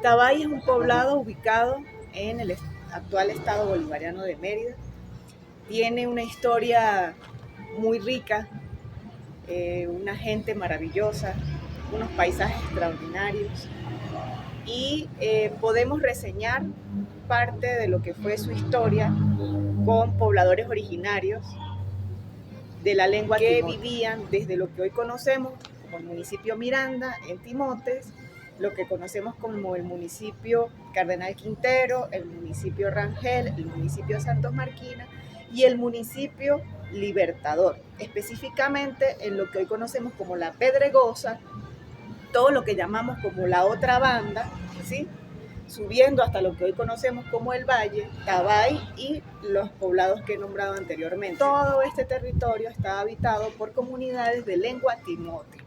Tabay es un poblado ubicado en el actual estado bolivariano de Mérida. Tiene una historia muy rica, una gente maravillosa, unos paisajes extraordinarios y podemos reseñar parte de lo que fue su historia con pobladores originarios de la lengua que vivían desde lo que hoy conocemos como el municipio Miranda en Timotes, lo que conocemos como el municipio Cardenal Quintero, el municipio Rangel, el municipio Santos Marquina y el municipio Libertador, específicamente en lo que hoy conocemos como la Pedregosa, todo lo que llamamos como la otra banda, ¿sí? Subiendo hasta lo que hoy conocemos como el Valle, Tabay y los poblados que he nombrado anteriormente. Todo este territorio está habitado por comunidades de lengua timote.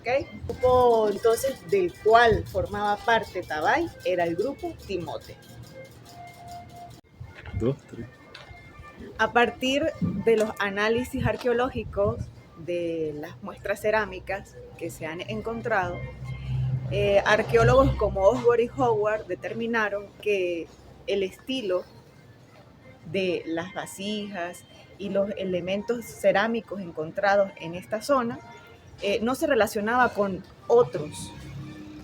¿Okay? El grupo entonces del cual formaba parte Tabay era el grupo Timote. 2, 3. A partir de los análisis arqueológicos de las muestras cerámicas que se han encontrado, arqueólogos como Osborne y Howard determinaron que el estilo de las vasijas y los elementos cerámicos encontrados en esta zona no se relacionaba con otros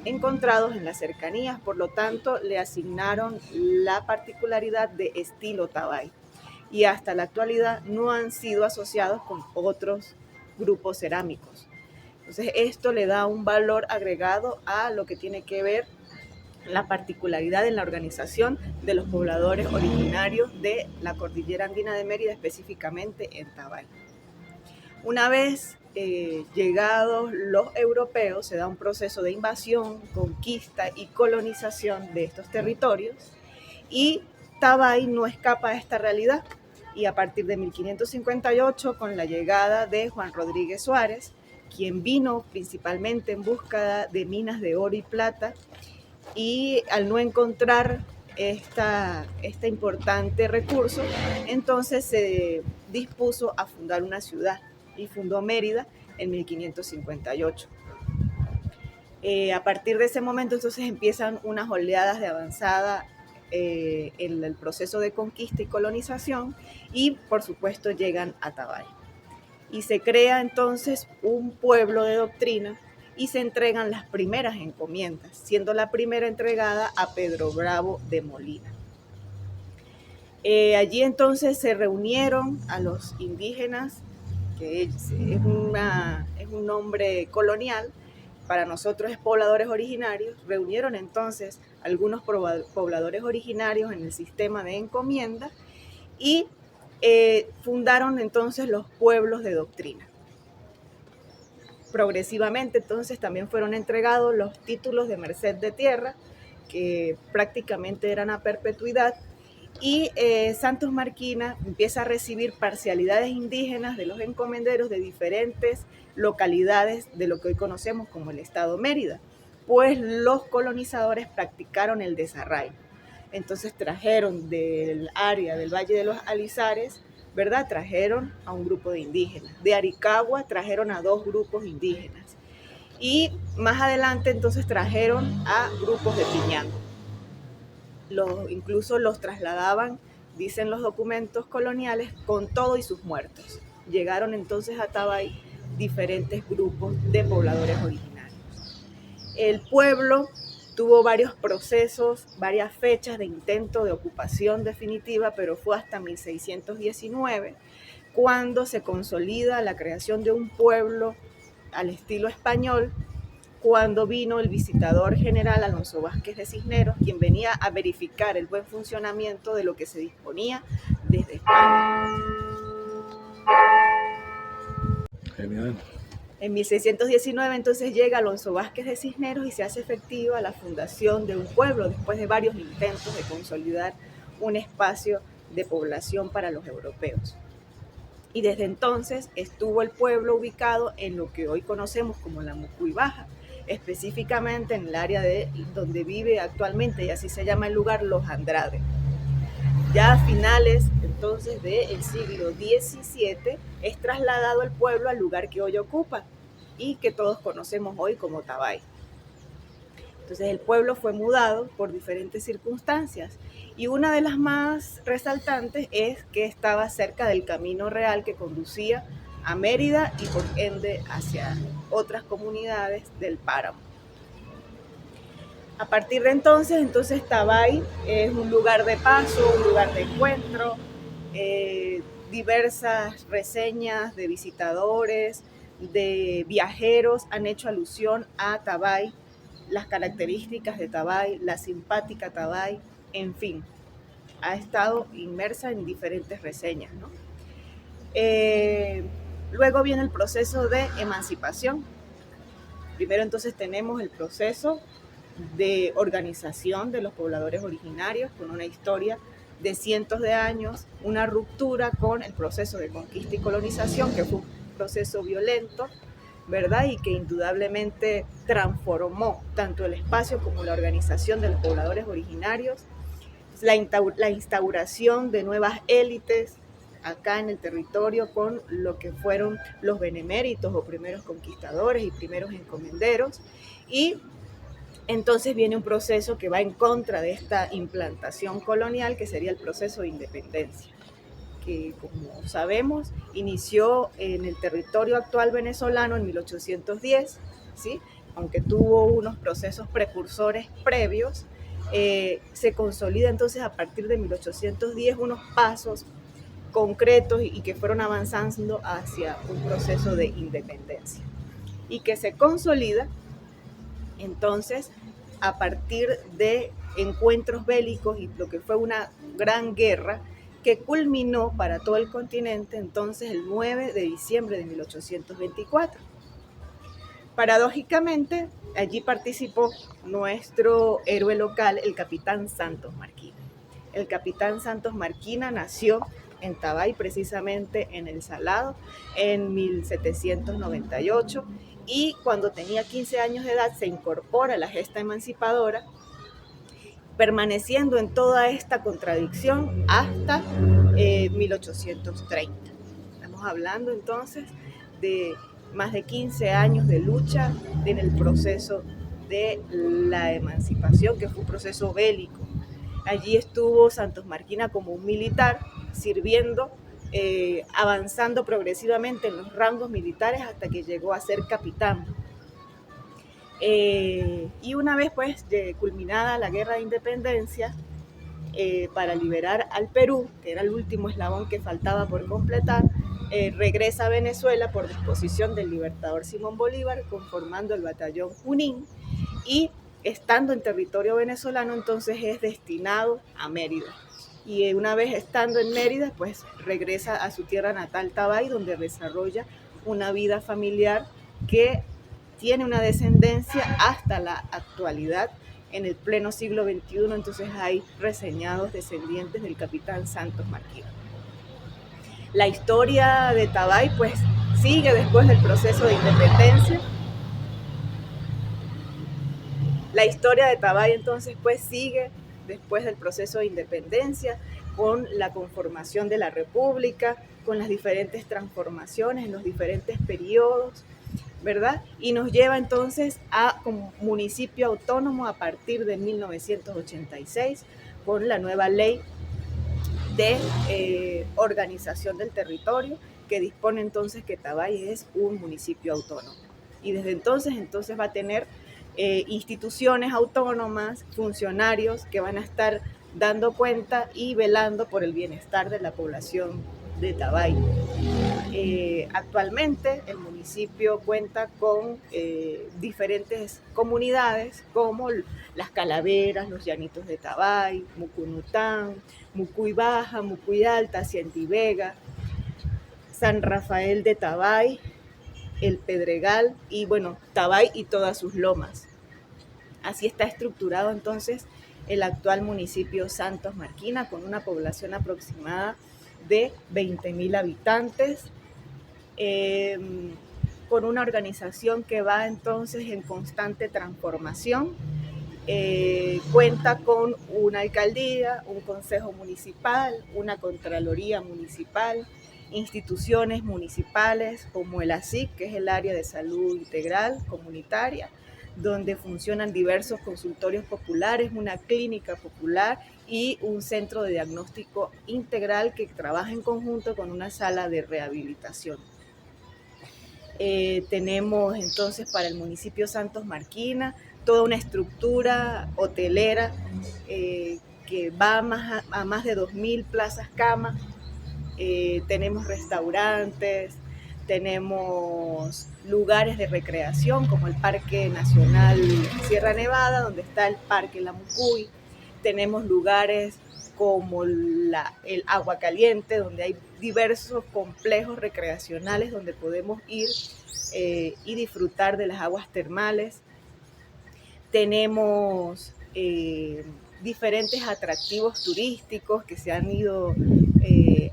encontrados en las cercanías, por lo tanto le asignaron la particularidad de estilo Tabay y hasta la actualidad no han sido asociados con otros grupos cerámicos. Entonces esto le da un valor agregado a lo que tiene que ver la particularidad en la organización de los pobladores originarios de la cordillera andina de Mérida, específicamente en Tabay. Una vez llegados los europeos, se da un proceso de invasión, conquista y colonización de estos territorios y Tabay no escapa a esta realidad y a partir de 1558, con la llegada de Juan Rodríguez Suárez, quien vino principalmente en busca de minas de oro y plata, y al no encontrar este importante recurso, entonces se dispuso a fundar una ciudad y fundó Mérida en 1558. A partir de ese momento entonces empiezan unas oleadas de avanzada en el proceso de conquista y colonización y por supuesto llegan a Tabay. Y se crea entonces un pueblo de doctrina y se entregan las primeras encomiendas, siendo la primera entregada a Pedro Bravo de Molina. Allí entonces se reunieron a los indígenas, que es un nombre colonial, para nosotros es pobladores originarios, reunieron entonces algunos pobladores originarios en el sistema de encomienda y fundaron entonces los pueblos de doctrina. Progresivamente entonces también fueron entregados los títulos de merced de tierra, que prácticamente eran a perpetuidad, y Santos Marquina empieza a recibir parcialidades indígenas de los encomenderos de diferentes localidades de lo que hoy conocemos como el estado Mérida, pues los colonizadores practicaron el desarraigo. Entonces trajeron del área del Valle de los Alizares, ¿verdad? Trajeron a un grupo de indígenas. De Aricagua trajeron a 2 grupos indígenas. Y más adelante entonces trajeron a grupos de Piñango. Incluso los trasladaban, dicen los documentos coloniales, con todo y sus muertos. Llegaron entonces a Tabay diferentes grupos de pobladores originarios. El pueblo tuvo varios procesos, varias fechas de intento de ocupación definitiva, pero fue hasta 1619 cuando se consolida la creación de un pueblo al estilo español, cuando vino el visitador general Alonso Vázquez de Cisneros, quien venía a verificar el buen funcionamiento de lo que se disponía desde España. Genial. En 1619 entonces llega Alonso Vázquez de Cisneros y se hace efectiva la fundación de un pueblo después de varios intentos de consolidar un espacio de población para los europeos. Y desde entonces estuvo el pueblo ubicado en lo que hoy conocemos como la Mucuy Baja, específicamente en el área de donde vive actualmente, y así se llama el lugar, Los Andrade. Ya a finales entonces del siglo XVII es trasladado el pueblo al lugar que hoy ocupa y que todos conocemos hoy como Tabay. Entonces el pueblo fue mudado por diferentes circunstancias y una de las más resaltantes es que estaba cerca del camino real que conducía a Mérida y por ende hacia otras comunidades del páramo. A partir de entonces Tabay es un lugar de paso, un lugar de encuentro, diversas reseñas de visitadores, de viajeros han hecho alusión a Tabay, las características de Tabay, la simpática Tabay, en fin, ha estado inmersa en diferentes reseñas, ¿no? Luego viene el proceso de emancipación. Primero entonces tenemos el proceso de organización de los pobladores originarios con una historia de cientos de años, una ruptura con el proceso de conquista y colonización, que fue un proceso violento, ¿verdad? Y que indudablemente transformó tanto el espacio como la organización de los pobladores originarios, la instauración de nuevas élites acá en el territorio con lo que fueron los beneméritos o primeros conquistadores y primeros encomenderos, y entonces viene un proceso que va en contra de esta implantación colonial, que sería el proceso de independencia, que como sabemos inició en el territorio actual venezolano en 1810, ¿sí? Aunque tuvo unos procesos precursores previos, se consolida entonces a partir de 1810 unos pasos concretos y que fueron avanzando hacia un proceso de independencia y que se consolida entonces a partir de encuentros bélicos y lo que fue una gran guerra que culminó para todo el continente entonces el 9 de diciembre de 1824. Paradójicamente, allí participó nuestro héroe local, el capitán Santos Marquina. El capitán Santos Marquina nació en Tabay, precisamente en El Salado, en 1798, y cuando tenía 15 años de edad se incorpora a la gesta emancipadora, permaneciendo en toda esta contradicción hasta 1830. Estamos hablando entonces de más de 15 años de lucha en el proceso de la emancipación, que fue un proceso bélico. Allí estuvo Santos Marquina como un militar, sirviendo, avanzando progresivamente en los rangos militares hasta que llegó a ser capitán. Y una vez pues culminada la guerra de independencia, para liberar al Perú, que era el último eslabón que faltaba por completar, regresa a Venezuela por disposición del libertador Simón Bolívar, conformando el batallón Junín, y estando en territorio venezolano entonces es destinado a Mérida. Y una vez estando en Mérida, pues regresa a su tierra natal, Tabay, donde desarrolla una vida familiar que tiene una descendencia hasta la actualidad. En el pleno siglo XXI, entonces hay reseñados descendientes del capitán Santos Marquina. La historia de Tabay, pues, sigue después del proceso de independencia. La historia de Tabay, entonces, pues, sigue después del proceso de independencia, con la conformación de la República, con las diferentes transformaciones en los diferentes periodos, ¿verdad? Y nos lleva entonces a como municipio autónomo a partir de 1986 con la nueva ley de organización del territorio que dispone entonces que Tabay es un municipio autónomo. Y desde entonces va a tener instituciones autónomas, funcionarios que van a estar dando cuenta y velando por el bienestar de la población de Tabay. Actualmente el municipio cuenta con diferentes comunidades como Las Calaveras, Los Llanitos de Tabay, Mucunután, Mucuy Baja, Mucuy Alta, Cientivega, San Rafael de Tabay, El Pedregal y bueno, Tabay y todas sus lomas. Así está estructurado entonces el actual municipio Santos Marquina, con una población aproximada de 20.000 habitantes, con una organización que va entonces en constante transformación. Cuenta con una alcaldía, un consejo municipal, una contraloría municipal, instituciones municipales como el ASIC, que es el área de salud integral comunitaria, donde funcionan diversos consultorios populares, una clínica popular y un centro de diagnóstico integral que trabaja en conjunto con una sala de rehabilitación. Tenemos entonces para el municipio Santos Marquina toda una estructura hotelera que va a más de 2.000 plazas camas. Tenemos restaurantes, tenemos lugares de recreación como el Parque Nacional Sierra Nevada, donde está el Parque Lamucuy. Tenemos lugares como el Agua Caliente, donde hay diversos complejos recreacionales donde podemos ir y disfrutar de las aguas termales. Tenemos diferentes atractivos turísticos que se han ido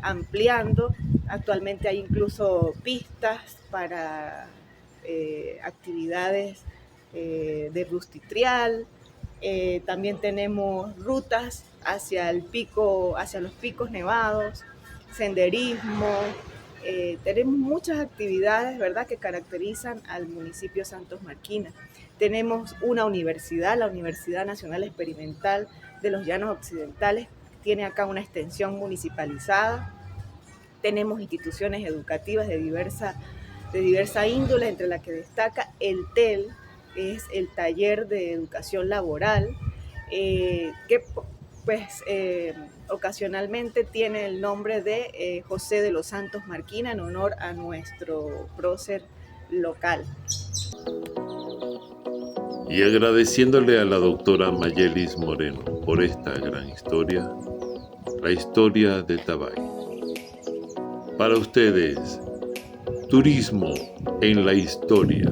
ampliando. Actualmente hay incluso pistas para actividades de rustitrial. También tenemos rutas hacia los picos nevados, senderismo. Tenemos muchas actividades, ¿verdad?, que caracterizan al municipio Santos Marquina. Tenemos una universidad, la Universidad Nacional Experimental de los Llanos Occidentales, tiene acá una extensión municipalizada. Tenemos instituciones educativas de diversa índole, entre las que destaca el TEL, es el Taller de Educación Laboral, que pues ocasionalmente tiene el nombre de José de los Santos Marquina en honor a nuestro prócer local. Y agradeciéndole a la doctora Mayelis Moreno por esta gran historia, la historia de Tabay. Para ustedes, turismo en la historia.